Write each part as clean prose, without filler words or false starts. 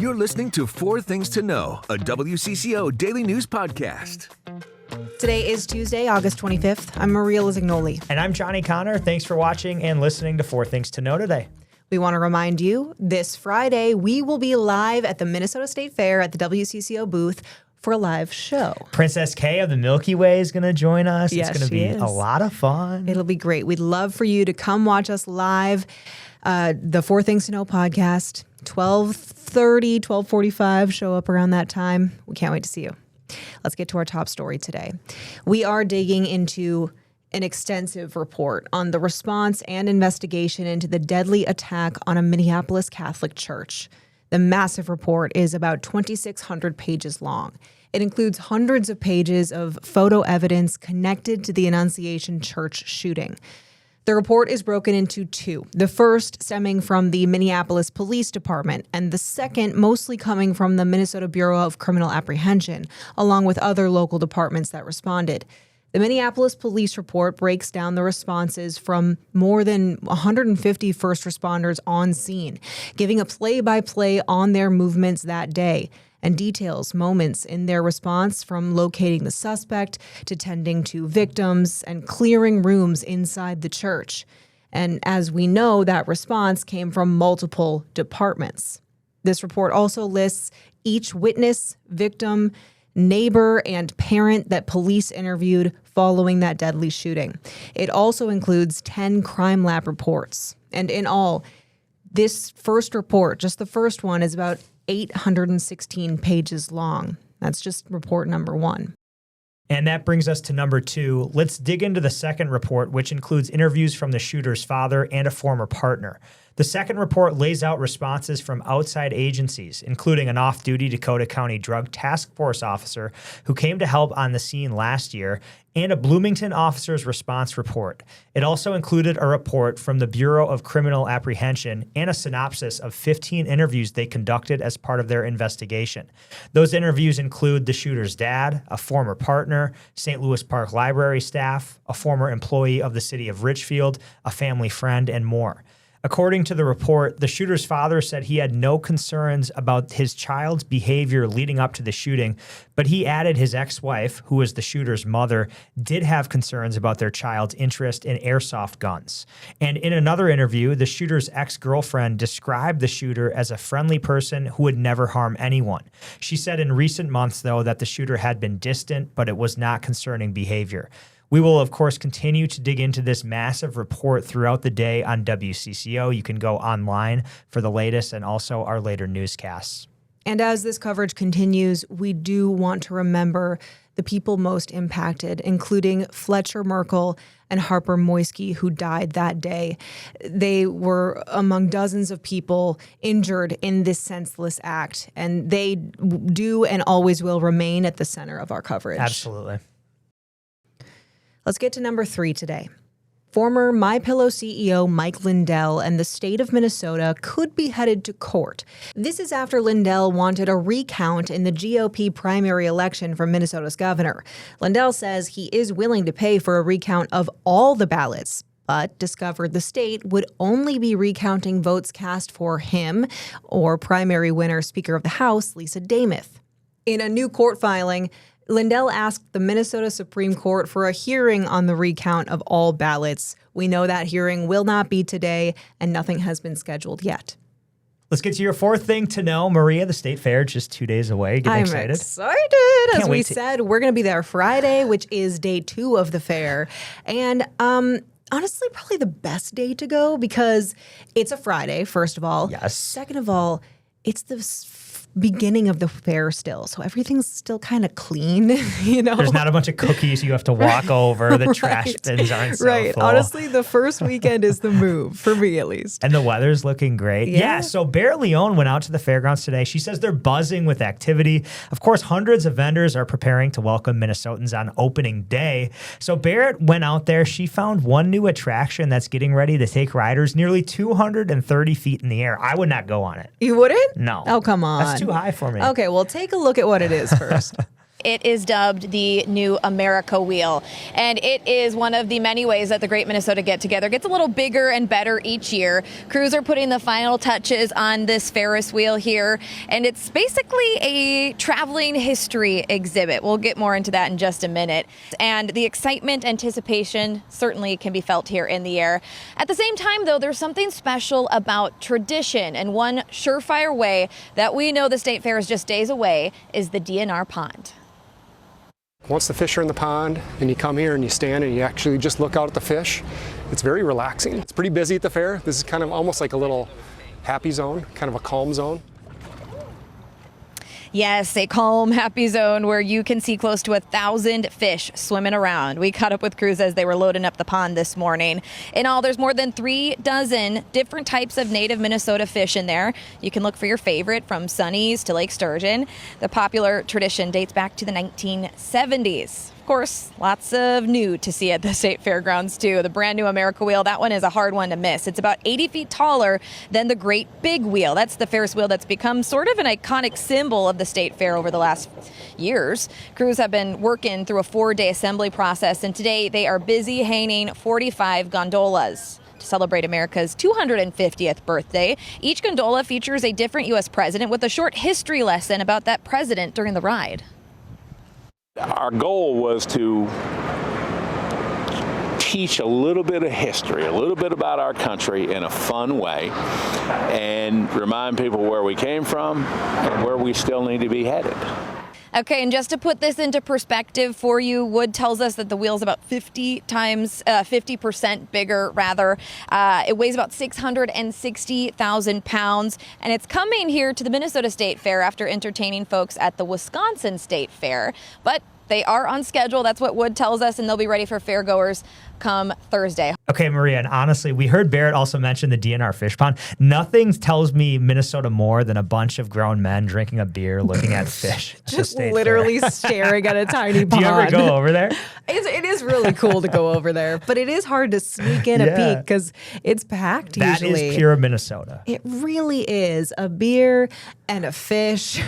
You're listening to Four Things to Know, a WCCO daily news podcast. Today is Tuesday, August 25th. I'm Maria Lizignoli. And I'm Johnny Connor. Thanks for watching and listening to Four Things to Know today. We want to remind you, this Friday, we will be live at the Minnesota State Fair at the WCCO booth for a live show. Princess Kay of the Milky Way is going to join us. Yes, it's going to be a lot of fun. It'll be great. We'd love for you to come watch us live. The Four Things to Know podcast, 12:30, 12:45, show up around that time. We can't wait to see you. Let's get to our top story today. We are digging into an extensive report on the response and investigation into the deadly attack on a Minneapolis Catholic church. The massive report is about 2,600 pages long. It includes hundreds of pages of photo evidence connected to the Annunciation Church shooting. The report is broken into two, the first stemming from the Minneapolis Police Department, and the second mostly coming from the Minnesota Bureau of Criminal Apprehension, along with other local departments that responded. The Minneapolis Police Report breaks down the responses from more than 150 first responders on scene, giving a play-by-play on their movements that day, and details moments in their response from locating the suspect to tending to victims and clearing rooms inside the church. And as we know, that response came from multiple departments. This report also lists each witness, victim, neighbor, and parent that police interviewed following that deadly shooting. It also includes 10 crime lab reports. And in all, this first report, just the first one, is about 816 pages long. That's just report number one. And that brings us to number two. Let's dig into the second report, which includes interviews from the shooter's father and a former partner. The second report lays out responses from outside agencies, including an off-duty Dakota County Drug Task Force officer who came to help on the scene last year, and a Bloomington officer's response report. It also included a report from the Bureau of Criminal Apprehension and a synopsis of 15 interviews they conducted as part of their investigation. Those interviews include the shooter's dad, a former partner, St. Louis Park Library staff, a former employee of the city of Richfield, a family friend, and more. According to the report, the shooter's father said he had no concerns about his child's behavior leading up to the shooting, but he added his ex-wife, who was the shooter's mother, did have concerns about their child's interest in airsoft guns. And in another interview, the shooter's ex-girlfriend described the shooter as a friendly person who would never harm anyone. She said in recent months, though, that the shooter had been distant, but it was not concerning behavior. We will, of course, continue to dig into this massive report throughout the day on WCCO. You can go online for the latest and also our later newscasts. And as this coverage continues, we do want to remember the people most impacted, including Fletcher Merkel and Harper Moisky, who died that day. They were among dozens of people injured in this senseless act, and they do and always will remain at the center of our coverage. Absolutely. Let's get to number three today. Former Pillow CEO Mike Lindell and the state of Minnesota could be headed to court. This is after Lindell wanted a recount in the GOP primary election for Minnesota's governor. Lindell says he is willing to pay for a recount of all the ballots, but discovered the state would only be recounting votes cast for him or primary winner Speaker of the House Lisa Damuth. In a new court filing, Lindell asked the Minnesota Supreme Court for a hearing on the recount of all ballots. We know that hearing will not be today, and nothing has been scheduled yet. Let's get to your fourth thing to know. Maria, the state fair, just 2 days away. Getting excited? I'm excited. As we said, we're going to be there Friday, which is day 2 of the fair. And honestly, probably the best day to go because it's a Friday, first of all. Yes. Second of all, it's the beginning of the fair still, so everything's still kind of clean, you know? There's not a bunch of cookies you have to walk over. The trash bins aren't so full. Honestly, the first weekend is the move, for me at least. And the weather's looking great. Yeah, so Barrett Leone went out to the fairgrounds today. She says they're buzzing with activity. Of course, hundreds of vendors are preparing to welcome Minnesotans on opening day. So Barrett went out there. She found one new attraction that's getting ready to take riders nearly 230 feet in the air. I would not go on it. You wouldn't? No. Oh, come on. That's too high for me. Okay, well, take a look at what it is first. It is dubbed the New America Wheel, and it is one of the many ways that the Great Minnesota Get-Together gets a little bigger and better each year. Crews are putting the final touches on this Ferris wheel here, and it's basically a traveling history exhibit. We'll get more into that in just a minute. And the excitement, anticipation certainly can be felt here in the air. At the same time, though, there's something special about tradition, and one surefire way that we know the State Fair is just days away is the DNR Pond. Once the fish are in the pond and you come here and you stand and you actually just look out at the fish, it's very relaxing. It's pretty busy at the fair. This is kind of almost like a little happy zone, kind of a calm zone. Yes, a calm, happy zone where you can see close to 1,000 fish swimming around. We caught up with crews as they were loading up the pond this morning. In all, there's more than 36 different types of native Minnesota fish in there. You can look for your favorite, from sunnies to Lake Sturgeon. The popular tradition dates back to the 1970s. Of course, lots of new to see at the State Fairgrounds, too. The brand new America Wheel, that one is a hard one to miss. It's about 80 feet taller than the Great Big Wheel. That's the Ferris wheel that's become sort of an iconic symbol of the State Fair over the last years. Crews have been working through a 4-day assembly process, and today they are busy hanging 45 gondolas to celebrate America's 250th birthday. Each gondola features a different U.S. president with a short history lesson about that president during the ride. Our goal was to teach a little bit of history, a little bit about our country in a fun way, and remind people where we came from and where we still need to be headed. Okay, and just to put this into perspective for you, Wood tells us that the wheel's about 50% bigger, rather. It weighs about 660,000 pounds, and it's coming here to the Minnesota State Fair after entertaining folks at the Wisconsin State Fair. But they are on schedule. That's what Wood tells us, and they'll be ready for fairgoers come Thursday. Okay, Maria, and honestly, we heard Barrett also mention the DNR fish pond. Nothing tells me Minnesota more than a bunch of grown men drinking a beer, looking at fish. Just literally staring at a tiny pond. Do you ever go over there? It is really cool to go over there, but it is hard to sneak in a peek because it's packed That usually. is pure Minnesota. It really is. A beer and a fish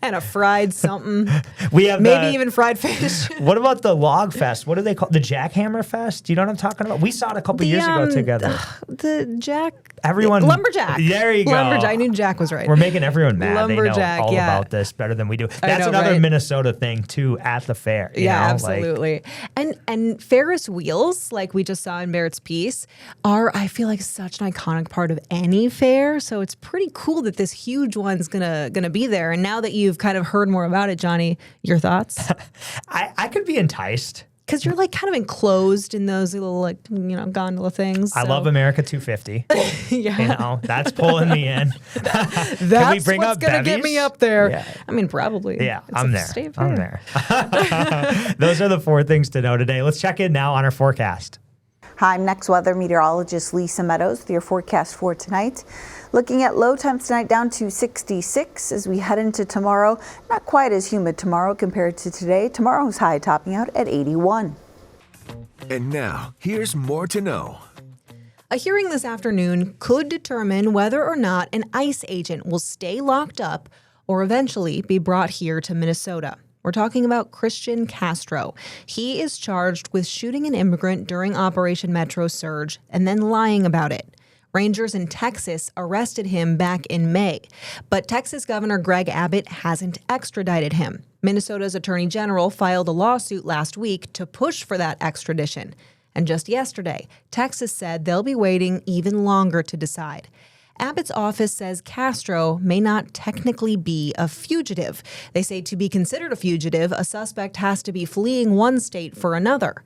and a fried something. We have maybe even fried fish. What about the Log Fest? What do they call the Jackhammer Fest? Do you know what I'm talking about? We saw it a couple years ago together. Lumberjack. There you go. Lumberjack. I knew Jack was right. We're making everyone mad. Lumberjack, they know all about this better than we do. That's know, another right? Minnesota thing too at the fair. You know? Absolutely. And Ferris wheels, like we just saw in Barrett's piece, are, I feel like, such an iconic part of any fair. So it's pretty cool that this huge one's gonna be there. And now that you've kind of heard more about it, Johnny, your thoughts? I could be enticed. Because you're like kind of enclosed in those little gondola things. I love America 250. Yeah. You know, that's pulling me in. That's what's going to get me up there. Yeah. I mean, probably. Yeah, It's I'm a there. state fair. I'm there. Those are the 4 things to know today. Let's check in now on our forecast. Hi, I'm next weather meteorologist Lisa Meadows with your forecast for tonight. Looking at low temps tonight down to 66 as we head into tomorrow. Not quite as humid tomorrow compared to today. Tomorrow's high topping out at 81. And now, here's more to know. A hearing this afternoon could determine whether or not an ICE agent will stay locked up or eventually be brought here to Minnesota. We're talking about Christian Castro. He is charged with shooting an immigrant during Operation Metro Surge and then lying about it. Rangers in Texas arrested him back in May, but Texas Governor Greg Abbott hasn't extradited him. Minnesota's Attorney General filed a lawsuit last week to push for that extradition. And just yesterday, Texas said they'll be waiting even longer to decide. Abbott's office says Castro may not technically be a fugitive. They say to be considered a fugitive, a suspect has to be fleeing one state for another.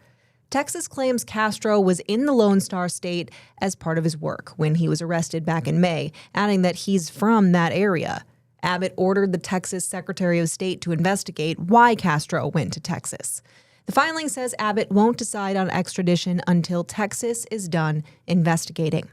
Texas claims Castro was in the Lone Star State as part of his work when he was arrested back in May, adding that he's from that area. Abbott ordered the Texas Secretary of State to investigate why Castro went to Texas. The filing says Abbott won't decide on extradition until Texas is done investigating.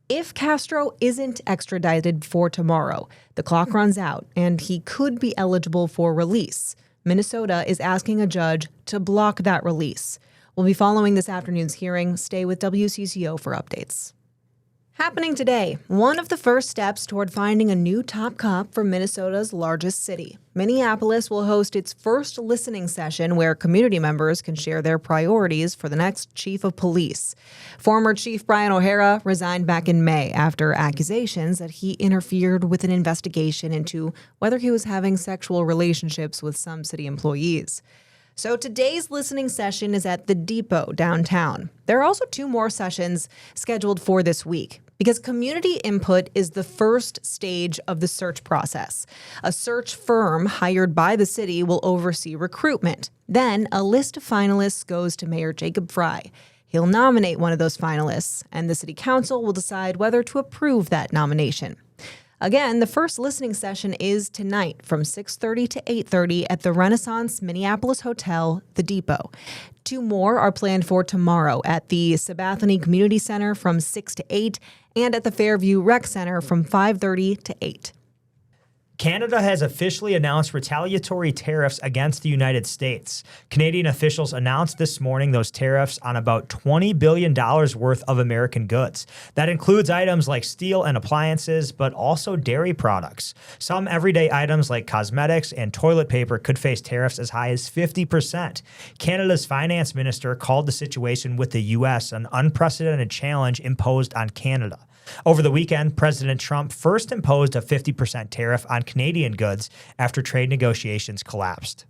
If Castro isn't extradited for tomorrow, the clock runs out and he could be eligible for release. Minnesota is asking a judge to block that release. We'll be following this afternoon's hearing. Stay with WCCO for updates. Happening today, one of the first steps toward finding a new top cop for Minnesota's largest city. Minneapolis will host its first listening session where community members can share their priorities for the next chief of police. Former Chief Brian O'Hara resigned back in May after accusations that he interfered with an investigation into whether he was having sexual relationships with some city employees. So today's listening session is at the Depot downtown. There are also 2 more sessions scheduled for this week because community input is the first stage of the search process. A search firm hired by the city will oversee recruitment. Then a list of finalists goes to Mayor Jacob Fry. He'll nominate one of those finalists, and the city council will decide whether to approve that nomination. Again, the first listening session is tonight from 6:30 to 8:30 at the Renaissance Minneapolis Hotel, The Depot. 2 more are planned for tomorrow at the Sabathani Community Center from 6 to 8 and at the Fairview Rec Center from 5:30 to 8. Canada has officially announced retaliatory tariffs against the United States. Canadian officials announced this morning those tariffs on about $20 billion worth of American goods. That includes items like steel and appliances, but also dairy products. Some everyday items like cosmetics and toilet paper could face tariffs as high as 50%. Canada's finance minister called the situation with the U.S. an unprecedented challenge imposed on Canada. Over the weekend, President Trump first imposed a 50% tariff on Canadian goods after trade negotiations collapsed.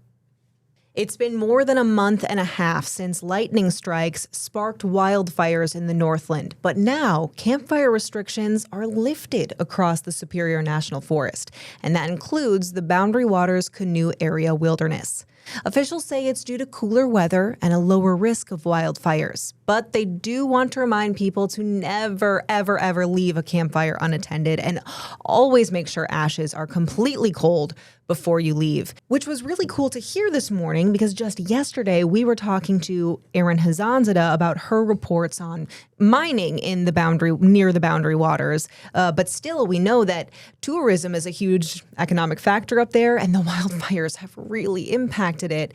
It's been more than a month and a half since lightning strikes sparked wildfires in the Northland, but now campfire restrictions are lifted across the Superior National Forest, and that includes the Boundary Waters Canoe Area Wilderness. Officials say it's due to cooler weather and a lower risk of wildfires, but they do want to remind people to never, ever, ever leave a campfire unattended and always make sure ashes are completely cold before you leave, which was really cool to hear this morning because just yesterday we were talking to Erin Hazanzadeh about her reports on mining in the near the Boundary Waters. But still, we know that tourism is a huge economic factor up there, and the wildfires have really impacted it.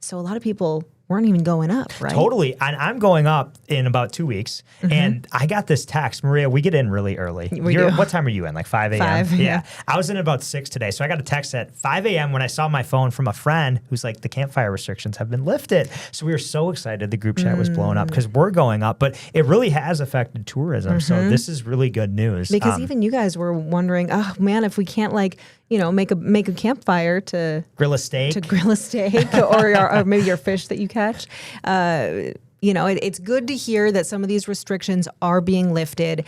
So a lot of people weren't even going up, right? Totally. And I'm going up in about 2 weeks. And I got this text. Maria, we get in really early. What time are you in? Like 5 a.m.? 5, yeah. I was in about 6 today. So I got a text at 5 a.m. when I saw my phone from a friend who's like, the campfire restrictions have been lifted. So we were so excited. The group chat was blowing up because we're going up. But it really has affected tourism. So this is really good news. Because even you guys were wondering, oh man, if we can't make a campfire to grill a steak, or maybe your fish that you catch. It's good to hear that some of these restrictions are being lifted.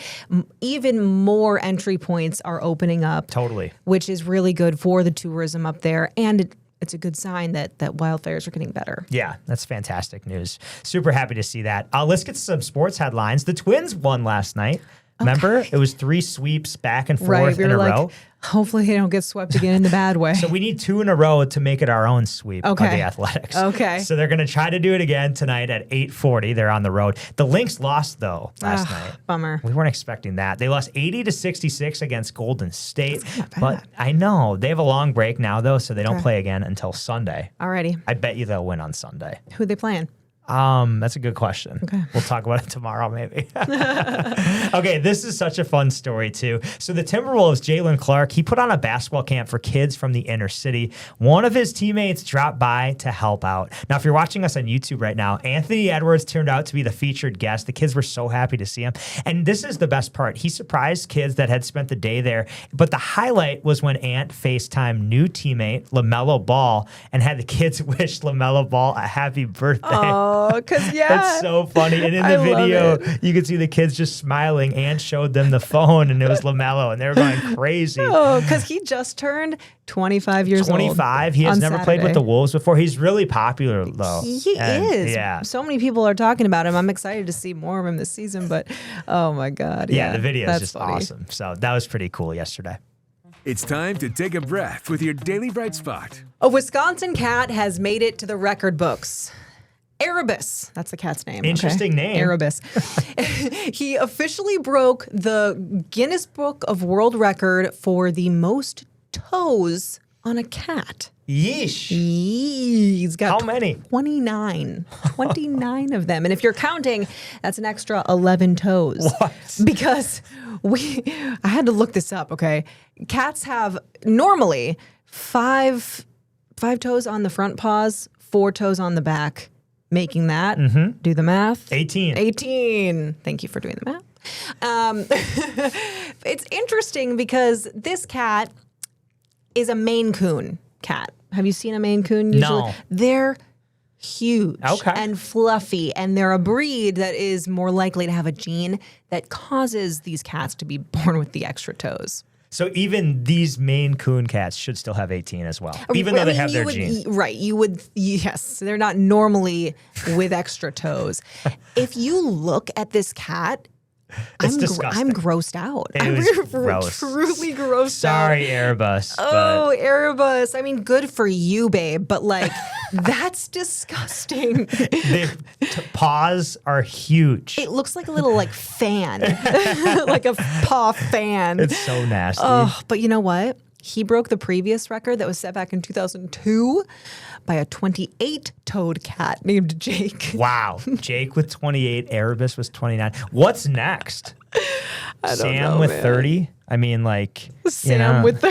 Even more entry points are opening up. Totally. Which is really good for the tourism up there. And it's a good sign that wildfires are getting better. Yeah, that's fantastic news. Super happy to see that. Let's get to some sports headlines. The Twins won last night. Remember? It was 3 sweeps back and forth in a row. Hopefully they don't get swept again in the bad way. So we need 2 in a row to make it our own sweep of the Athletics. Okay. So they're going to try to do it again tonight at 8:40. They're on the road. The Lynx lost, though, last night. Bummer. We weren't expecting that. They lost 80-66 against Golden State. That's not bad. But I know. They have a long break now, though, so they don't play again until Sunday. Alrighty. I bet you they'll win on Sunday. Who are they playing? That's a good question. Okay. We'll talk about it tomorrow, maybe. Okay, this is such a fun story, too. So the Timberwolves, Jalen Clark, he put on a basketball camp for kids from the inner city. One of his teammates dropped by to help out. Now, if you're watching us on YouTube right now, Anthony Edwards turned out to be the featured guest. The kids were so happy to see him. And this is the best part. He surprised kids that had spent the day there. But the highlight was when Ant FaceTimed new teammate LaMelo Ball and had the kids wish LaMelo Ball a happy birthday. Oh, because That's so funny. And in the video, you could see the kids just smiling. Ant showed them the phone, and it was LaMelo, and they were going crazy. Oh, because he just turned 25 years old. 25. He has never played with the Wolves before. He's really popular, though. He is. Yeah. So many people are talking about him. I'm excited to see more of him this season, but oh my God. Yeah, the video is just funny. awesome. So that was pretty cool yesterday. It's time to take a breath with your Daily Bright Spot. A Wisconsin cat has made it to the record books. Erebus, that's the cat's name. Interesting name. Erebus. He officially broke the Guinness Book of World Record for the most toes on a cat. Yeesh. He's got How many? 29 of them. And if you're counting, that's an extra 11 toes. What? Because I had to look this up, okay? Cats have normally five toes on the front paws, 4 toes on the back, making that, do the math. 18. Thank you for doing the math. It's interesting because this cat is a Maine Coon cat. Have you seen a Maine Coon usually? No. They're huge Okay. and fluffy, and they're a breed that is more likely to have a gene that causes these cats to be born with the extra toes. So even these Maine Coon cats should still have 18 as well, even though they have their gene. Right. You would, yes. They're not normally with extra toes. If you look at this cat, It's disgusting. I'm grossed out. It I'm was gross. truly grossed Sorry, out. Airbus. Oh, Erebus. I mean, good for you, babe, but like, that's disgusting. The paws are huge. It looks like a little like fan, like a paw fan. It's so nasty. Oh, but you know what? He broke the previous record that was set back in 2002 by a 28-toed cat named Jake. Wow. Jake with 28, Erebus was 29. What's next? Sam with 30? I mean, like, Sam with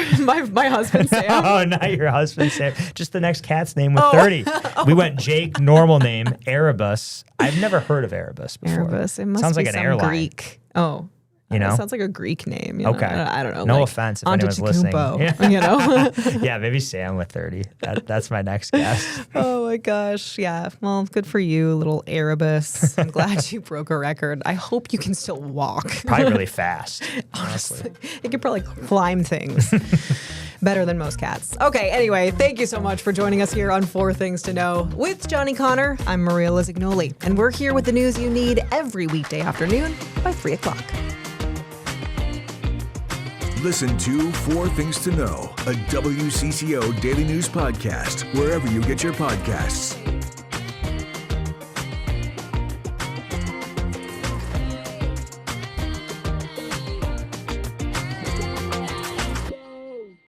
my husband, Sam. Oh, not your husband, Sam. Just the next cat's name with 30. We went Jake, normal name, Erebus. I've never heard of Erebus before. Erebus. It must Sounds be like an some airline. Greek. Oh. You know? It sounds like a Greek name. You know? Okay. I don't know. No like offense if anyone's listening. Antetokounmpo, you know? Yeah, maybe Sam with 30. That's my next guess. Oh my gosh. Yeah. Well, good for you, little Erebus. I'm glad you broke a record. I hope you can still walk. Probably really fast, honestly. It can probably climb things better than most cats. Okay, anyway, thank you so much for joining us here on 4 Things to Know with Johnny Connor. I'm Maria Lizignoli, and we're here with the news you need every weekday afternoon by 3 o'clock. Listen to 4 Things to Know, a WCCO daily news podcast, wherever you get your podcasts.